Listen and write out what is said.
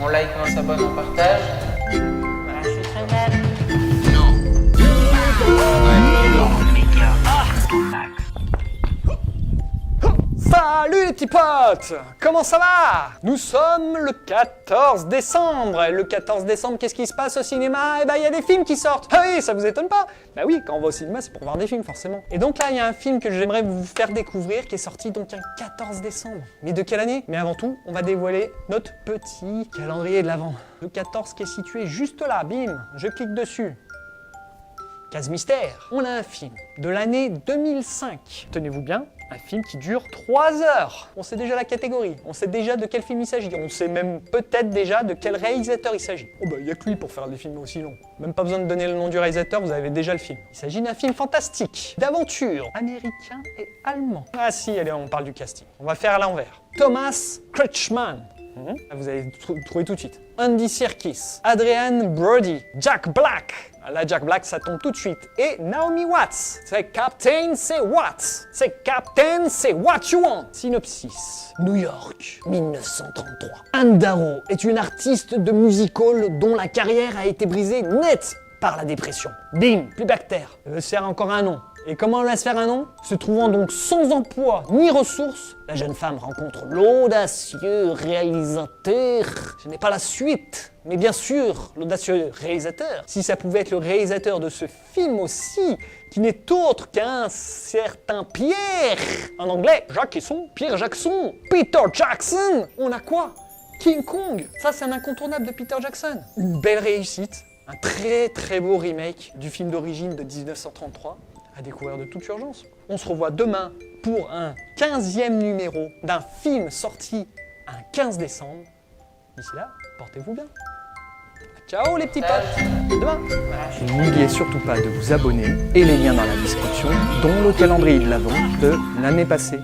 On like, on s'abonne, on partage. Voilà, je suis très belle. Salut les petits potes! Comment ça va? Nous sommes le 14 décembre. Et le 14 décembre, qu'est-ce qui se passe au cinéma? Eh ben, il y a des films qui sortent. Ah oui, ça vous étonne pas? Bah oui, quand on va au cinéma, c'est pour voir des films, forcément. Et donc là, il y a un film que j'aimerais vous faire découvrir qui est sorti donc un 14 décembre. Mais de quelle année? Mais avant tout, on va dévoiler notre petit calendrier de l'Avent. Le 14 qui est situé juste là, bim, je clique dessus. Case mystère. On a un film de l'année 2005. Tenez-vous bien, un film qui dure 3 heures. On sait déjà la catégorie, on sait déjà de quel film il s'agit, on sait même peut-être déjà de quel réalisateur il s'agit. Oh bah, il n'y a que lui pour faire des films aussi longs. Même pas besoin de donner le nom du réalisateur, vous avez déjà le film. Il s'agit d'un film fantastique, d'aventure, américain et allemand. Ah si, allez, on parle du casting. On va faire à l'envers. Thomas Kretschmann. Vous allez trouver tout de suite. Andy Serkis, Adrian Brody, Jack Black. Là, Jack Black, ça tombe tout de suite. Et Naomi Watts. C'est Captain, c'est Watts. C'est Captain, c'est what you want. Synopsis. New York, 1933. Anne Darrow est une artiste de music-hall dont la carrière a été brisée net par la dépression. Bim, plus bactère. Elle veut se faire encore un nom. Et comment elle va se faire un nom? Se trouvant donc sans emploi ni ressources, la jeune femme rencontre l'audacieux réalisateur. Ce n'est pas la suite, mais bien sûr, l'audacieux réalisateur. Si ça pouvait être le réalisateur de ce film aussi, qui n'est autre qu'un certain Pierre. En anglais, Pierre Jackson. Peter Jackson. On a quoi? King Kong. Ça, c'est un incontournable de Peter Jackson. Une belle réussite. Un très très beau remake du film d'origine de 1933. À découvrir de toute urgence. On se revoit demain pour un 15e numéro d'un film sorti un 15 décembre. D'ici là, portez-vous bien. Ciao les petits potes, à demain. N'oubliez surtout pas de vous abonner et les liens dans la description, dont le calendrier de l'Avent de l'année passée.